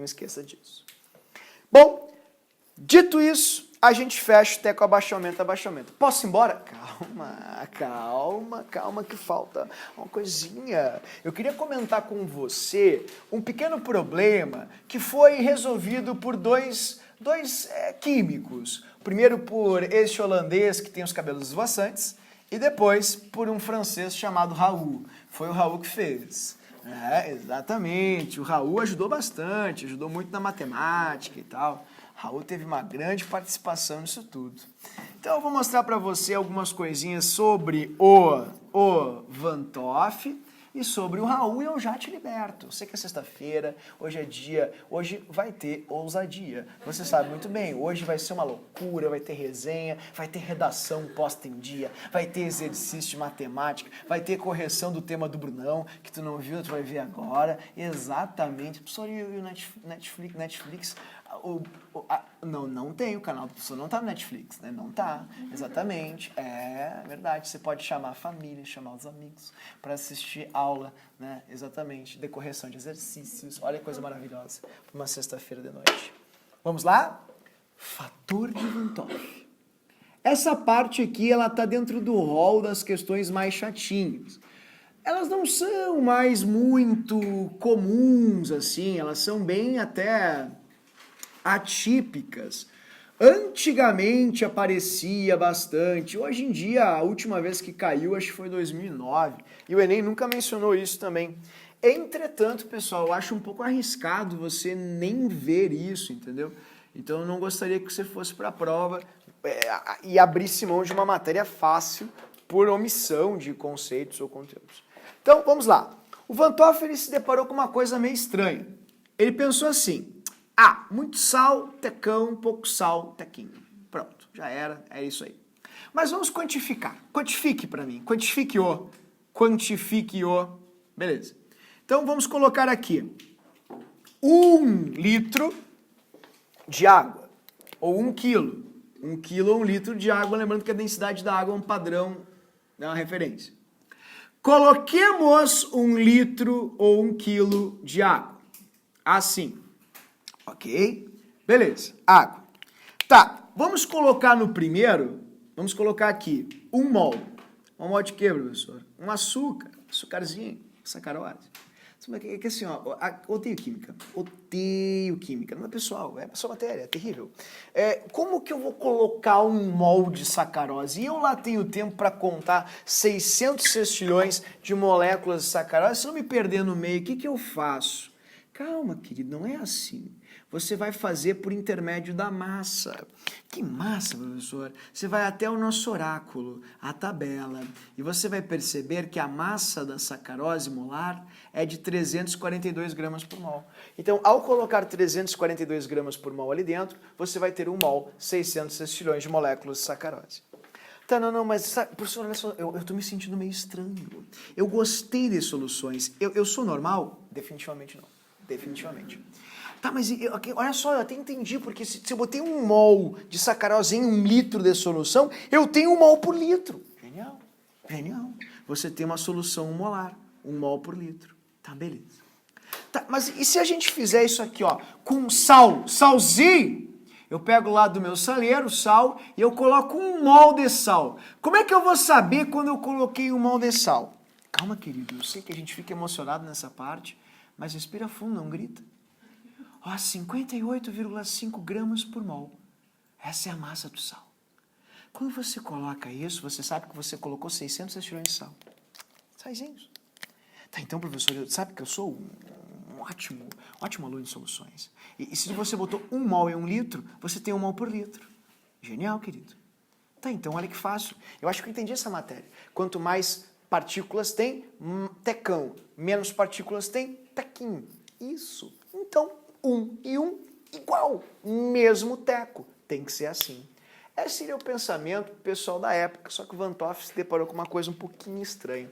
Não esqueça disso. Bom, dito isso, a gente fecha o teco abaixamento, abaixamento. Posso ir embora? Calma que falta uma coisinha. Eu queria comentar com você um pequeno problema que foi resolvido por dois químicos. Primeiro por este holandês que tem os cabelos esvoaçantes e depois por um francês chamado Raoult. Foi o Raoult que fez. Exatamente. O Raoult ajudou bastante, ajudou muito na matemática e tal. Raoult teve uma grande participação nisso tudo. Então eu vou mostrar para você algumas coisinhas sobre o Van Toff e sobre o Raoult e eu já te liberto. Eu sei que é sexta-feira, hoje é dia, hoje vai ter ousadia. Você sabe muito bem, hoje vai ser uma loucura, vai ter resenha, vai ter redação posta em dia, vai ter exercício de matemática, vai ter correção do tema do Brunão, que tu não viu, tu vai ver agora. Exatamente. Professor, e o Netflix? Não tem, o canal do professor não tá no Netflix, né? Não tá, exatamente, é verdade, você pode chamar a família, chamar os amigos para assistir aula, né? Exatamente, de correção de exercícios, olha que coisa maravilhosa, para uma sexta-feira de noite. Vamos lá? Fator de Van Toff. Essa parte aqui, ela tá dentro do rol das questões mais chatinhas. Elas não são mais muito comuns, assim, elas são bem até atípicas. Antigamente aparecia bastante, hoje em dia a última vez que caiu acho que foi em 2009 e o Enem nunca mencionou isso também. Entretanto, pessoal, eu acho um pouco arriscado você nem ver isso, entendeu? Então eu não gostaria que você fosse para a prova e abrisse mão de uma matéria fácil por omissão de conceitos ou conteúdos. Então vamos lá. O Van Toff ele se deparou com uma coisa meio estranha. Ele pensou assim: muito sal, tecão, pouco sal, tequinho. Pronto, já era, é isso aí. Mas vamos quantificar. Quantifique para mim, quantifique-o. Beleza. Então vamos colocar aqui 1 litro de água, ou 1 quilo. 1 quilo ou 1 litro de água, lembrando que a densidade da água é um padrão, é uma referência. Coloquemos 1 litro ou 1 quilo de água. Assim. Ok? Beleza. Água. Tá, vamos colocar no primeiro, vamos colocar aqui 1 mol. 1 mol de quê, professor? Um açúcar, açucarzinho, sacarose. É que assim, ó, odeio química. Não é pessoal, é só matéria, é terrível. Como que eu vou colocar 1 mol de sacarose? E eu lá tenho tempo para contar 600 sextilhões de moléculas de sacarose. Se eu não me perder no meio, o que eu faço? Calma, querido, não é assim. Você vai fazer por intermédio da massa. Que massa, professor? Você vai até o nosso oráculo, a tabela, e você vai perceber que a massa da sacarose molar é de 342 gramas por mol. Então, ao colocar 342 gramas por mol ali dentro, você vai ter 1 mol, 600 sextilhões de moléculas de sacarose. Tá, não, mas, professor, olha só, eu tô me sentindo meio estranho. Eu gostei de soluções. Eu sou normal? Definitivamente não. Definitivamente. Tá, mas olha só, eu até entendi, porque se eu botei 1 mol de sacarose em 1 litro de solução, eu tenho 1 mol por litro. Genial, genial. Você tem uma solução molar, 1 mol por litro. Tá, beleza. Tá, mas e se a gente fizer isso aqui, ó, com salzinho? Eu pego lá do meu saleiro, sal, e eu coloco 1 mol de sal. Como é que eu vou saber quando eu coloquei 1 mol de sal? Calma, querido, eu sei que a gente fica emocionado nessa parte, mas respira fundo, não grita. 58,5 gramas por mol. Essa é a massa do sal. Quando você coloca isso, você sabe que você colocou 600 sextilhões de sal. Saizinhos. Tá, então, professor, sabe que eu sou um ótimo aluno de soluções. E se você botou 1 mol em 1 litro, você tem 1 mol por litro. Genial, querido. Tá, então olha que fácil. Eu acho que eu entendi essa matéria. Quanto mais partículas tem, tecão. Menos partículas tem, tequinho. Isso. Então, 1 e 1 igual, mesmo teco. Tem que ser assim. Esse seria o pensamento pessoal da época, só que o Van Toff se deparou com uma coisa um pouquinho estranha.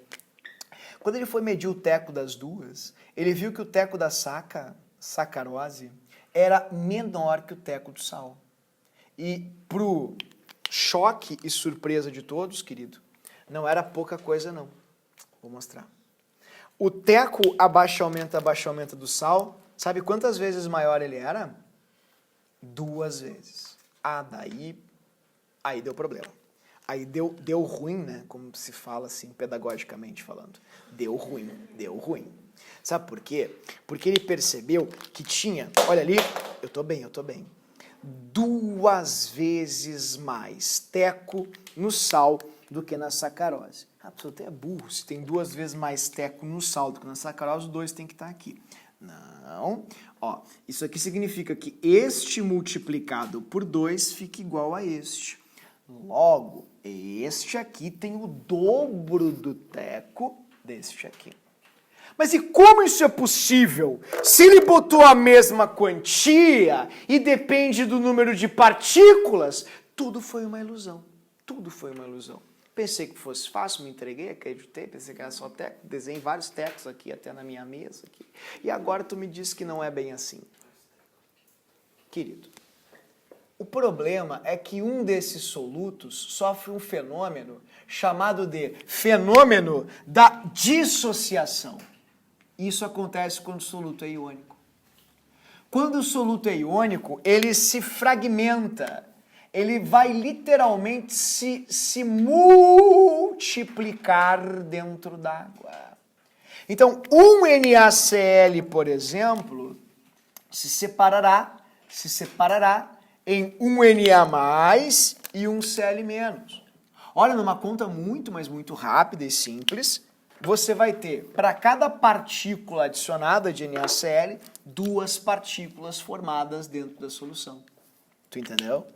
Quando ele foi medir o teco das duas, ele viu que o teco da sacarose era menor que o teco do sal. E pro choque e surpresa de todos, querido, não era pouca coisa não. Vou mostrar. O teco abaixa, aumenta do sal Sabe quantas vezes maior ele era? 2 vezes. Ah, daí... Aí deu problema. Aí deu ruim, né? Como se fala assim, pedagogicamente falando. Deu ruim, deu ruim. Sabe por quê? Porque ele percebeu que tinha... Olha ali, eu tô bem. 2 vezes mais teco no sal do que na sacarose. Ah, a pessoa até é burro. Se tem 2 vezes mais teco no sal do que na sacarose, os 2 tem que estar aqui. Não. Ó, isso aqui significa que este multiplicado por 2 fica igual a este. Logo, este aqui tem o dobro do teco deste aqui. Mas e como isso é possível? Se ele botou a mesma quantia e depende do número de partículas, tudo foi uma ilusão. Tudo foi uma ilusão. Pensei que fosse fácil, me entreguei, acreditei, pensei que era só teco, desenhei vários tecos aqui, até na minha mesa aqui. E agora tu me diz que não é bem assim. Querido, o problema é que um desses solutos sofre um fenômeno chamado de fenômeno da dissociação. Isso acontece quando o soluto é iônico. Quando o soluto é iônico, ele se fragmenta. Ele vai literalmente se multiplicar dentro d'água. Então, um NaCl, por exemplo, se separará em um Na+, e um Cl-. Olha, numa conta muito, mas muito rápida e simples, você vai ter, para cada partícula adicionada de NaCl, 2 partículas formadas dentro da solução. Tu entendeu?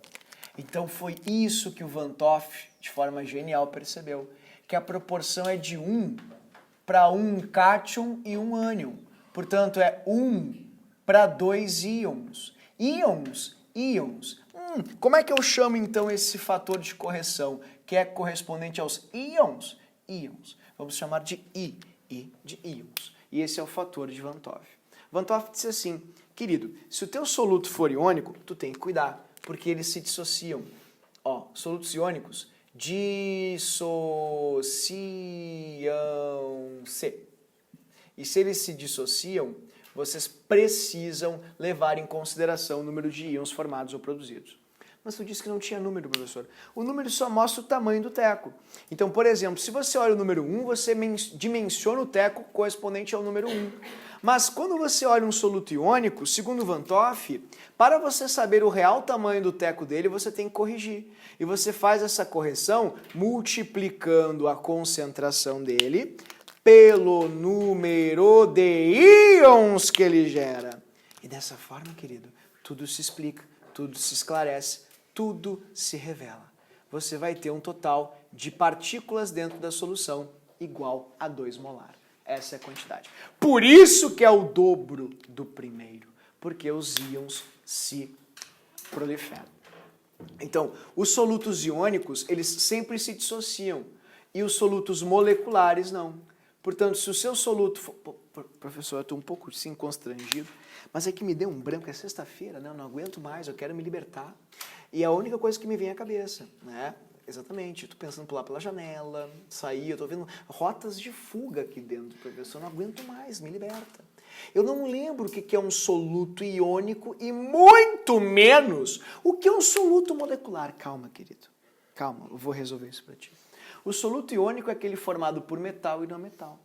Então foi isso que o Van 't Hoff, de forma genial, percebeu. Que a proporção é de 1 para 1 cátion e 1 ânion. Portanto, é 1 para 2 íons. Íons. Como é que eu chamo, então, esse fator de correção, que é correspondente aos íons? Íons. Vamos chamar de I de íons. E esse é o fator de Van 't Hoff. Van 't Hoff disse assim, querido, se o teu soluto for iônico, tu tem que cuidar, porque eles se dissociam. Ó, solutos iônicos dissociam-se. E se eles se dissociam, vocês precisam levar em consideração o número de íons formados ou produzidos. Mas tu disse que não tinha número, professor. O número só mostra o tamanho do teco. Então, por exemplo, se você olha o número 1, você dimensiona o teco correspondente ao número 1. Mas quando você olha um soluto iônico, segundo Van 't Hoff, para você saber o real tamanho do teco dele, você tem que corrigir. E você faz essa correção multiplicando a concentração dele pelo número de íons que ele gera. E dessa forma, querido, tudo se explica, tudo se esclarece, tudo se revela. Você vai ter um total de partículas dentro da solução igual a 2 molar. Essa é a quantidade. Por isso que é o dobro do primeiro, porque os íons se proliferam. Então, os solutos iônicos, eles sempre se dissociam, e os solutos moleculares não. Portanto, se o seu soluto for... Professor, eu estou um pouco sim constrangido, mas é que me deu um branco, é sexta-feira, né? Eu não aguento mais, eu quero me libertar. E é a única coisa que me vem à cabeça, né? Exatamente, estou pensando em pular pela janela, sair, eu estou vendo rotas de fuga aqui dentro, professor, eu não aguento mais, me liberta. Eu não lembro o que é um soluto iônico e muito menos o que é um soluto molecular. Calma, querido, calma, eu vou resolver isso para ti. O soluto iônico é aquele formado por metal e não metal.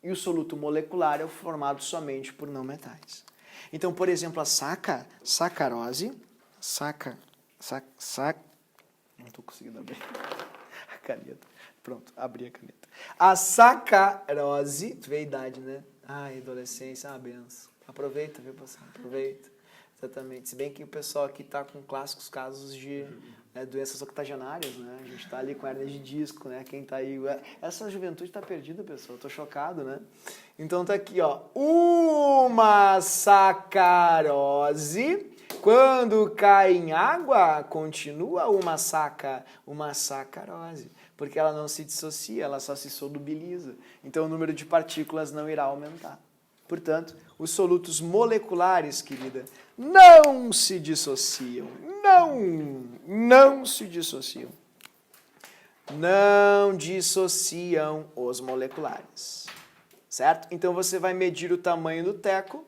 E o soluto molecular é o formado somente por não metais. Então, por exemplo, a sacarose, não estou conseguindo abrir a caneta. Pronto, abri a caneta. A sacarose, tu vê a idade, né? Ai, adolescência é uma benção. Aproveita, viu, pessoal? Aproveita. Exatamente. Se bem que o pessoal aqui está com clássicos casos de doenças octogenárias, né? A gente está ali com hernia de disco, né? Quem está aí... Essa juventude está perdida, pessoal. Estou chocado, né? Então tá aqui, ó. Uma sacarose... Quando cai em água, continua uma sacarose, porque ela não se dissocia, ela só se solubiliza. Então o número de partículas não irá aumentar. Portanto, os solutos moleculares, querida, não se dissociam. Não se dissociam. Não dissociam os moleculares. Certo? Então você vai medir o tamanho do teco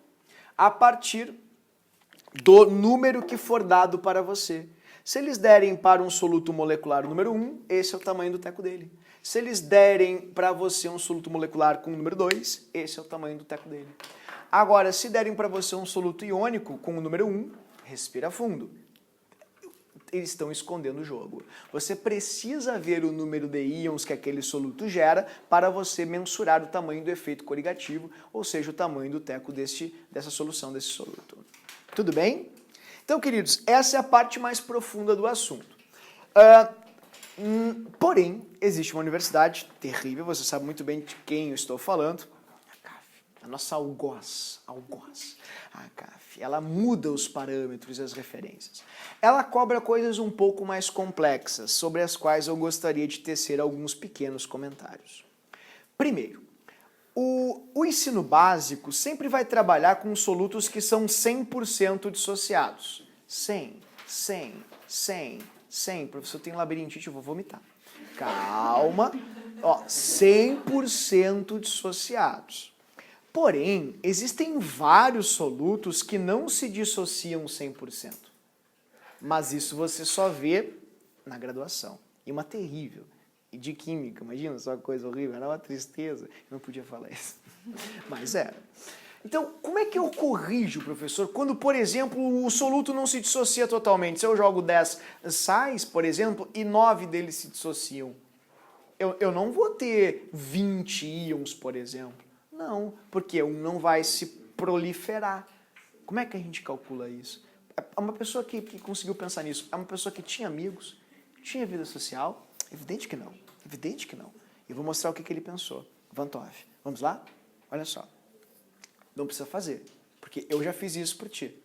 a partir do número que for dado para você. Se eles derem para um soluto molecular o número 1, esse é o tamanho do teco dele. Se eles derem para você um soluto molecular com o número 2, esse é o tamanho do teco dele. Agora, se derem para você um soluto iônico com o número 1, respira fundo. Eles estão escondendo o jogo. Você precisa ver o número de íons que aquele soluto gera para você mensurar o tamanho do efeito corrigativo, ou seja, o tamanho do teco dessa solução, desse soluto. Tudo bem? Então, queridos, essa é a parte mais profunda do assunto. Porém, existe uma universidade terrível, você sabe muito bem de quem eu estou falando, a nossa algoz, a CAF, ela muda os parâmetros e as referências. Ela cobra coisas um pouco mais complexas, sobre as quais eu gostaria de tecer alguns pequenos comentários. Primeiro, o ensino básico sempre vai trabalhar com solutos que são 100% dissociados. 100. Professor, tem labirintite, eu vou vomitar. Calma. 100% dissociados. Porém, existem vários solutos que não se dissociam 100%. Mas isso você só vê na graduação. E uma terrível. E de química, imagina só que coisa horrível. Era uma tristeza. Eu não podia falar isso. Mas era. Então, como é que eu corrijo, professor, quando, por exemplo, o soluto não se dissocia totalmente? Se eu jogo 10 sais, por exemplo, e 9 deles se dissociam, eu não vou ter 20 íons, por exemplo. Não, porque um não vai se proliferar. Como é que a gente calcula isso? Uma pessoa que conseguiu pensar nisso, é uma pessoa que tinha amigos, tinha vida social? Evidente que não. Evidente que não. E vou mostrar o que ele pensou. Van 't Hoff. Vamos lá? Olha só. Não precisa fazer, porque eu já fiz isso por ti.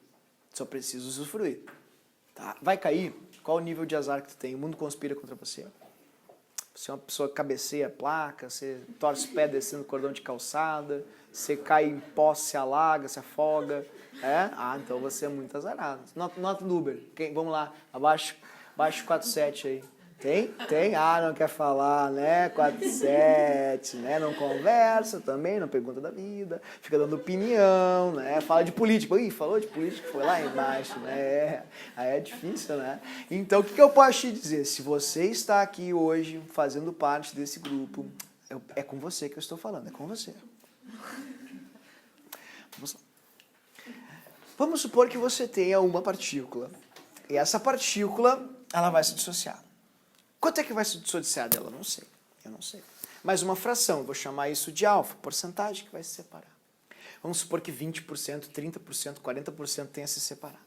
Só preciso usufruir. Tá? Vai cair? Qual o nível de azar que tu tem? O mundo conspira contra você. Você é uma pessoa que cabeceia a placa, você torce o pé descendo o cordão de calçada, você cai em pó, se alaga, se afoga. Então você é muito azarado. Nota do Uber. Vamos lá, abaixo 47 aí. Tem? Não quer falar, né? 47, né? Não conversa também, não pergunta da vida, fica dando opinião, né? Fala de política. Ih, falou de política, foi lá embaixo, né? Aí é difícil, né? Então, o que eu posso te dizer? Se você está aqui hoje fazendo parte desse grupo, é com você que eu estou falando, é com você. Vamos lá. Vamos supor que você tenha uma partícula. E essa partícula, ela vai se dissociar. Quanto é que vai se dissociar dela? Não sei. Eu não sei. Mas uma fração, eu vou chamar isso de alfa, porcentagem que vai se separar. Vamos supor que 20%, 30%, 40% tenha se separado.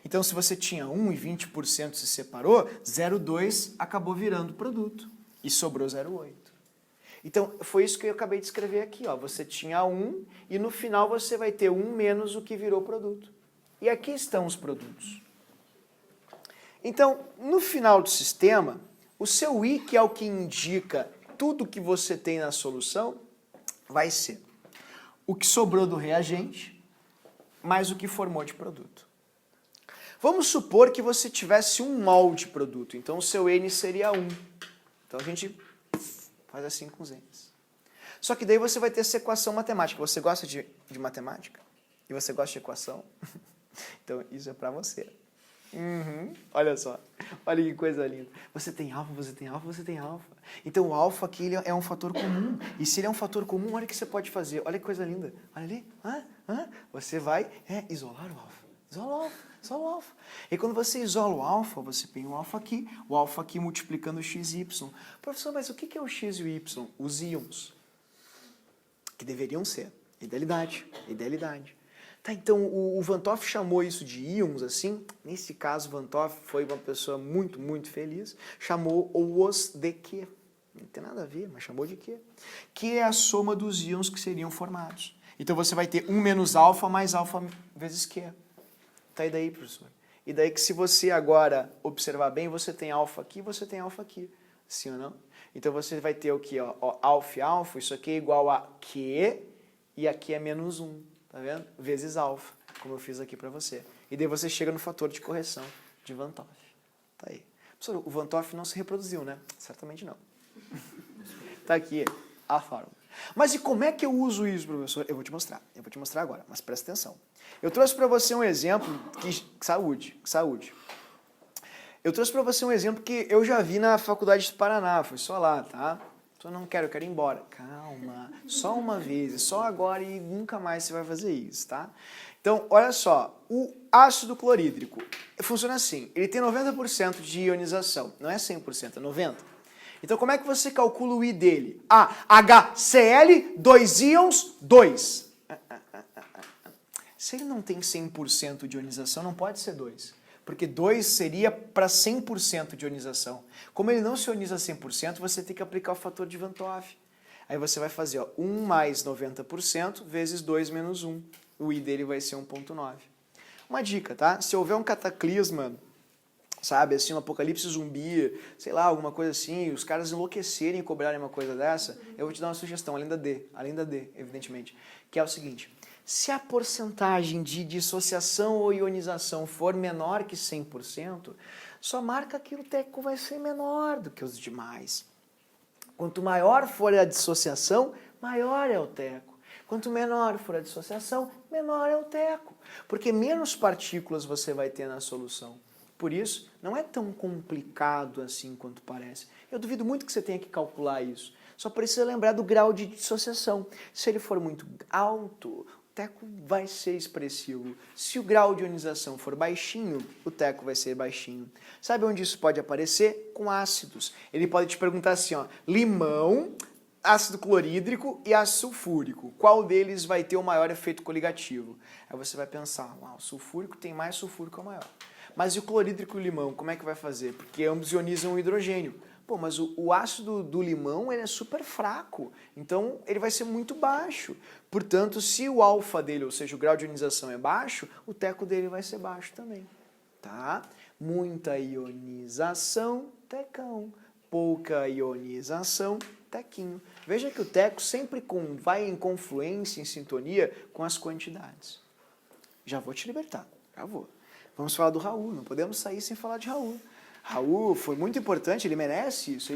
Então, se você tinha 1 e 20% se separou, 0,2 acabou virando produto. E sobrou 0,8. Então, foi isso que eu acabei de escrever aqui. Você tinha 1 e no final você vai ter 1 menos o que virou produto. E aqui estão os produtos. Então, no final do sistema, o seu I, que é o que indica tudo que você tem na solução, vai ser o que sobrou do reagente mais o que formou de produto. Vamos supor que você tivesse 1 mol de produto, então o seu N seria 1. Então a gente faz assim com os N's. Só que daí você vai ter essa equação matemática. Você gosta de matemática? E você gosta de equação? Então isso é para você. Olha só, olha que coisa linda. Você tem alfa, você tem alfa, você tem alfa. Então o alfa aqui ele é um fator comum. E se ele é um fator comum, olha o que você pode fazer. Olha que coisa linda. Olha ali. Você vai isolar o alfa. Isola o alfa. E quando você isola o alfa, você tem o alfa aqui multiplicando o x e y. Professor, mas o que é o x e o y? Os íons. Que deveriam ser. Idealidade. Tá, então o Van 't Hoff chamou isso de íons, assim. Nesse caso, Van 't Hoff foi uma pessoa muito, muito feliz. Chamou os de Q. Não tem nada a ver, mas chamou de Q. Que é a soma dos íons que seriam formados. Então você vai ter 1 menos alfa mais alfa vezes Q. Tá, e daí, professor? E daí que se você agora observar bem, você tem alfa aqui, você tem alfa aqui. Sim ou não? Então você vai ter o que? Alfa e alfa, isso aqui é igual a Q, e aqui é menos 1. Tá vendo? Vezes alfa, como eu fiz aqui para você. E daí você chega no fator de correção de Van 't Hoff. Tá aí. Professor, o Van 't Hoff não se reproduziu, né? Certamente não. Tá aqui a fórmula. Mas e como é que eu uso isso, professor? Eu vou te mostrar agora, mas presta atenção. Eu trouxe para você um exemplo que... Saúde. Eu trouxe para você um exemplo que eu já vi na Faculdade do Paraná, foi só lá, tá? Eu não quero, eu quero ir embora. Calma, só uma vez, só agora e nunca mais você vai fazer isso, tá? Então, olha só, o ácido clorídrico funciona assim, ele tem 90% de ionização, não é 100%, é 90%. Então, como é que você calcula o I dele? HCl, 2 íons, 2. Se ele não tem 100% de ionização, não pode ser 2. Porque 2 seria para 100% de ionização. Como ele não se ioniza 100%, você tem que aplicar o fator de Van 't Hoff. Aí você vai fazer 1 mais 90% vezes 2 menos 1. O I dele vai ser 1,9. Uma dica, tá? Se houver um cataclisma, sabe, assim, um apocalipse zumbi, sei lá, alguma coisa assim, os caras enlouquecerem e cobrarem uma coisa dessa, eu vou te dar uma sugestão, além da D, evidentemente, que é o seguinte: se a porcentagem de dissociação ou ionização for menor que 100%, só marca que o teco vai ser menor do que os demais. Quanto maior for a dissociação, maior é o teco. Quanto menor for a dissociação, menor é o teco. Porque menos partículas você vai ter na solução. Por isso, não é tão complicado assim quanto parece. Eu duvido muito que você tenha que calcular isso. Só precisa lembrar do grau de dissociação. Se ele for muito alto, o teco vai ser expressivo. Se o grau de ionização for baixinho, o teco vai ser baixinho. Sabe onde isso pode aparecer? Com ácidos. Ele pode te perguntar assim, ó, limão, ácido clorídrico e ácido sulfúrico. Qual deles vai ter o maior efeito coligativo? Aí você vai pensar, o sulfúrico tem mais, sulfúrico é o maior. Mas e o clorídrico e o limão, como é que vai fazer? Porque ambos ionizam o hidrogênio. Pô, mas o ácido do limão ele é super fraco, então ele vai ser muito baixo. Portanto, se o alfa dele, ou seja, o grau de ionização é baixo, o teco dele vai ser baixo também. Tá? Muita ionização, tecão. Pouca ionização, tequinho. Veja que o teco sempre vai em confluência, em sintonia com as quantidades. Já vou te libertar, já vou. Vamos falar do Raul, não podemos sair sem falar de Raul. Raul foi muito importante, ele merece isso.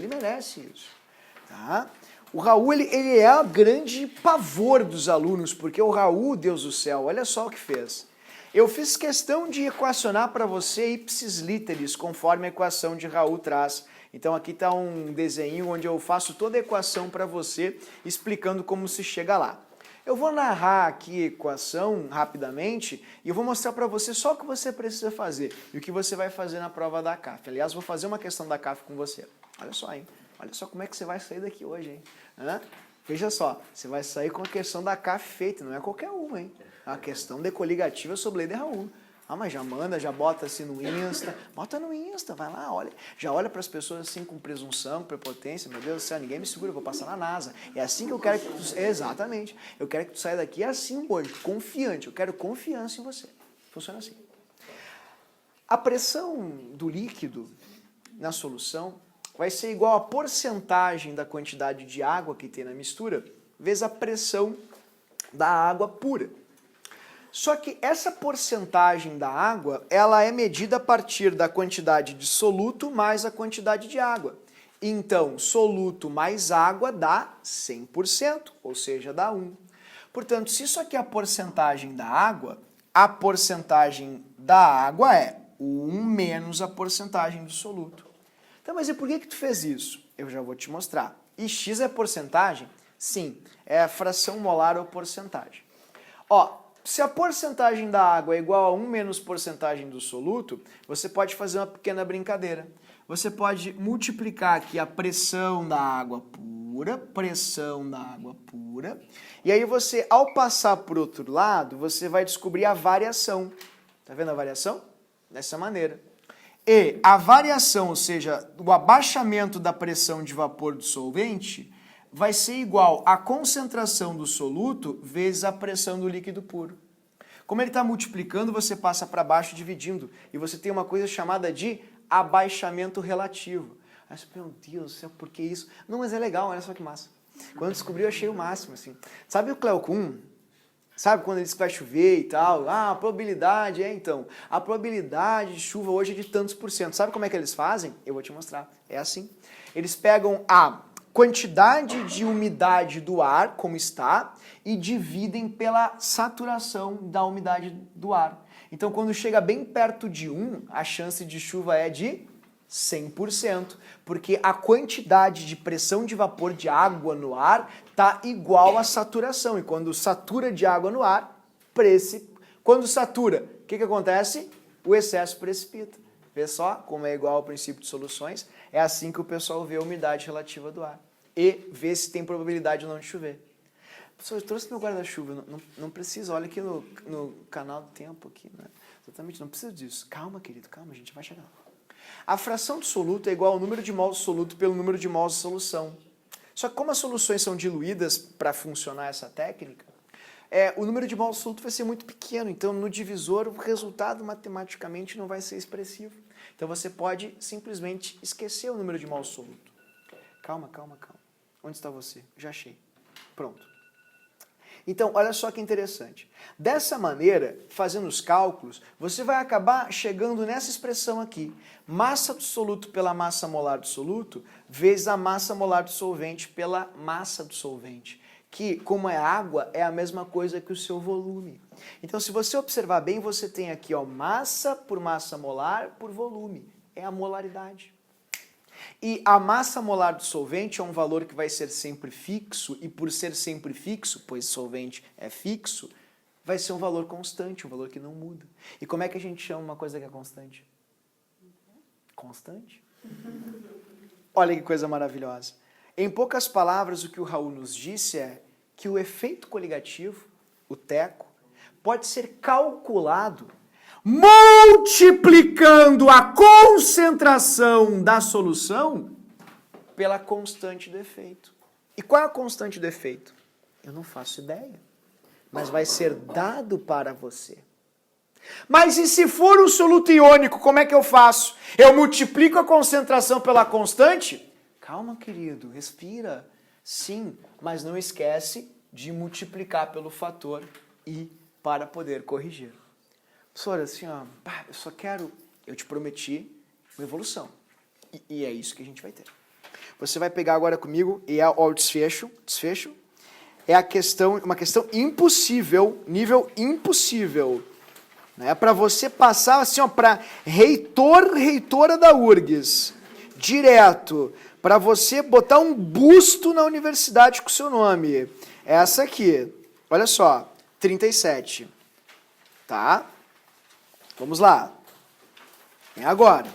Tá? O Raul, ele é o grande pavor dos alunos, porque o Raul, Deus do céu, olha só o que fez. Eu fiz questão de equacionar para você ipsis literis, conforme a equação de Raul traz. Então aqui está um desenho onde eu faço toda a equação para você, explicando como se chega lá. Eu vou narrar aqui a equação rapidamente e eu vou mostrar para você só o que você precisa fazer e o que você vai fazer na prova da CAF. Aliás, vou fazer uma questão da CAF com você. Olha só, hein? Olha só como é que você vai sair daqui hoje, hein? Veja só, você vai sair com a questão da CAF feita, não é qualquer uma, hein? A questão de coligativa sobre lei de Raul. Mas já manda, já bota assim no Insta, bota no Insta, vai lá, olha, já olha para as pessoas assim com presunção, prepotência, meu Deus do céu, ninguém me segura, eu vou passar na NASA. É assim que eu quero que tu, exatamente, eu quero que tu saia daqui assim hoje, confiante, eu quero confiança em você. Funciona assim. A pressão do líquido na solução vai ser igual à porcentagem da quantidade de água que tem na mistura, vezes a pressão da água pura. Só que essa porcentagem da água, ela é medida a partir da quantidade de soluto mais a quantidade de água. Então, soluto mais água dá 100%, ou seja, dá 1. Portanto, se isso aqui é a porcentagem da água, a porcentagem da água é 1 menos a porcentagem do soluto. Então, mas e por que tu fez isso? Eu já vou te mostrar. E x é porcentagem? Sim, é a fração molar ou porcentagem. Ó, se a porcentagem da água é igual a 1 menos porcentagem do soluto, você pode fazer uma pequena brincadeira. Você pode multiplicar aqui a pressão da água pura, e aí você, ao passar por outro lado, você vai descobrir a variação. Tá vendo a variação? Dessa maneira. E a variação, ou seja, o abaixamento da pressão de vapor do solvente, vai ser igual à concentração do soluto vezes a pressão do líquido puro. Como ele está multiplicando, você passa para baixo dividindo. E você tem uma coisa chamada de abaixamento relativo. Aí você, meu Deus do céu, por que isso? Não, mas é legal, olha só que massa. Quando descobri, eu achei o máximo, assim. Sabe o Cleo Kuhn? Sabe quando ele diz que vai chover e tal? A probabilidade, então. A probabilidade de chuva hoje é de tantos por cento. Sabe como é que eles fazem? Eu vou te mostrar. É assim. Eles pegam a quantidade de umidade do ar, como está, e dividem pela saturação da umidade do ar. Então, quando chega bem perto de 1, a chance de chuva é de 100%, porque a quantidade de pressão de vapor de água no ar está igual à saturação. E quando satura de água no ar, quando satura, o que acontece? O excesso precipita. Vê só como é igual ao princípio de soluções? É assim que o pessoal vê a umidade relativa do ar. E vê se tem probabilidade ou não de chover. Professor, eu trouxe meu guarda-chuva, não precisa, olha aqui no canal do tempo aqui, né? Exatamente, não precisa disso. Calma, querido, calma, a gente vai chegar lá. A fração do soluto é igual ao número de mols do soluto pelo número de mols de solução. Só que como as soluções são diluídas para funcionar essa técnica, o número de mols do soluto vai ser muito pequeno, então no divisor o resultado matematicamente não vai ser expressivo. Então você pode simplesmente esquecer o número de mols do soluto. Calma, calma, calma. Onde está você? Já achei. Pronto. Então, olha só que interessante. Dessa maneira, fazendo os cálculos, você vai acabar chegando nessa expressão aqui. Massa do soluto pela massa molar do soluto, vezes a massa molar do solvente pela massa do solvente. Que, como é água, é a mesma coisa que o seu volume. Então, se você observar bem, você tem aqui ó, massa por massa molar por volume. É a molaridade. E a massa molar do solvente é um valor que vai ser sempre fixo, e por ser sempre fixo, pois solvente é fixo, vai ser um valor constante, um valor que não muda. E como é que a gente chama uma coisa que é constante? Constante? Olha que coisa maravilhosa. Em poucas palavras, o que o Raul nos disse é que o efeito coligativo, o teco, pode ser calculado multiplicando a concentração da solução pela constante do efeito. E qual é a constante do efeito? Eu não faço ideia, mas vai ser dado para você. Mas e se for um soluto iônico, como é que eu faço? Eu multiplico a concentração pela constante? Calma, querido, respira. Sim, mas não esquece de multiplicar pelo fator I para poder corrigir. Professor, assim, ó, eu te prometi uma evolução. E é isso que a gente vai ter. Você vai pegar agora comigo e o desfecho é uma questão impossível, nível impossível. Né? Para você passar assim, ó, para reitora da URGS, direto, para você botar um busto na universidade com o seu nome. Essa aqui, olha só, 37. Tá? Vamos lá. É agora.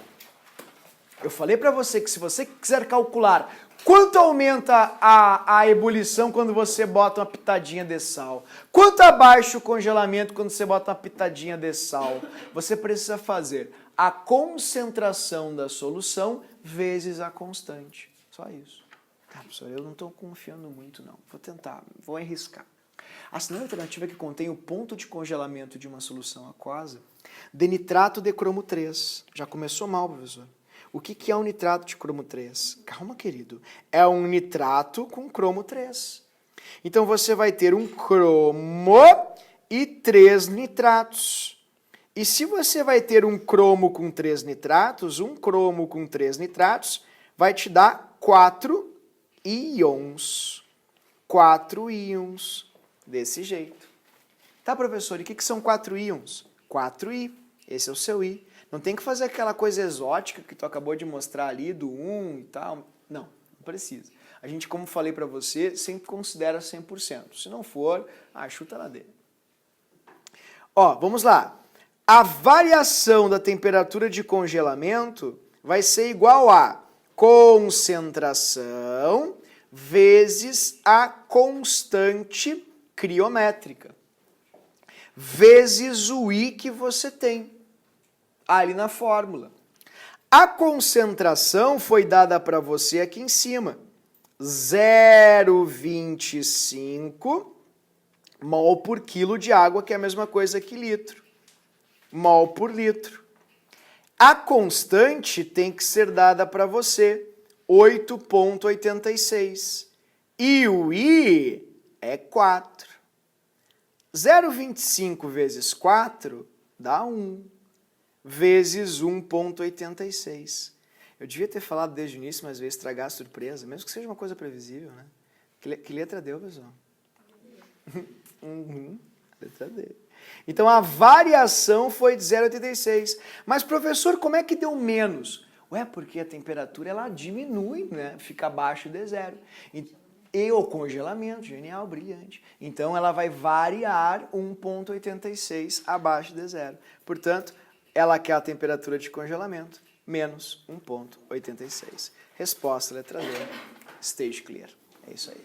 Eu falei para você que se você quiser calcular quanto aumenta a ebulição quando você bota uma pitadinha de sal, quanto abaixa o congelamento quando você bota uma pitadinha de sal, você precisa fazer a concentração da solução vezes a constante. Só isso. Tá, professor, eu não estou confiando muito, não. Vou tentar, vou arriscar. A segunda alternativa é que contém o ponto de congelamento de uma solução aquosa de nitrato de cromo 3. Já começou mal, professor. O que é um nitrato de cromo 3? Calma, querido. É um nitrato com cromo 3. Então você vai ter um cromo e 3 nitratos. E se você vai ter um cromo com 3 nitratos, um cromo com 3 nitratos vai te dar 4 íons. 4 íons. Desse jeito. Tá, professor, e o que são 4 íons? 4I. Esse é o seu I. Não tem que fazer aquela coisa exótica que tu acabou de mostrar ali, do 1 e tal. Não, não precisa. A gente, como falei para você, sempre considera 100%. Se não for, chuta lá dele. Ó, vamos lá. A variação da temperatura de congelamento vai ser igual a concentração vezes a constante criométrica, vezes o I que você tem ali na fórmula. A concentração foi dada para você aqui em cima, 0,25 mol por quilo de água, que é a mesma coisa que litro. Mol por litro. A constante tem que ser dada para você, 8,86. E o I é 4. 0,25 vezes 4 dá 1. Vezes 1,86. Eu devia ter falado desde o início, mas veio estragar a surpresa, mesmo que seja uma coisa previsível, né? Que letra deu, pessoal? Letra D. Então a variação foi de 0,86. Mas, professor, como é que deu menos? Ué, porque a temperatura ela diminui, né? Fica abaixo de zero. E o congelamento, genial, brilhante. Então ela vai variar 1,86 abaixo de zero. Portanto, ela quer a temperatura de congelamento menos 1,86. Resposta, letra D. Stage clear. É isso aí.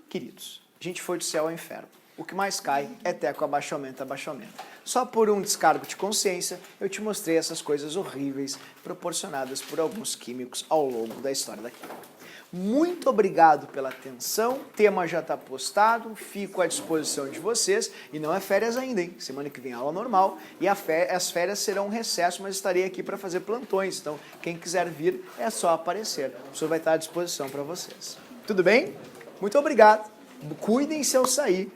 Queridos, a gente foi do céu ao inferno. O que mais cai é teco, abaixamento, abaixamento. Só por um descargo de consciência, eu te mostrei essas coisas horríveis proporcionadas por alguns químicos ao longo da história da química. Muito obrigado pela atenção, o tema já está postado, fico à disposição de vocês, e não é férias ainda, hein? Semana que vem aula normal, e as férias serão um recesso, mas estarei aqui para fazer plantões, então quem quiser vir é só aparecer, o professor vai estar à disposição para vocês. Tudo bem? Muito obrigado, cuidem se eu sair.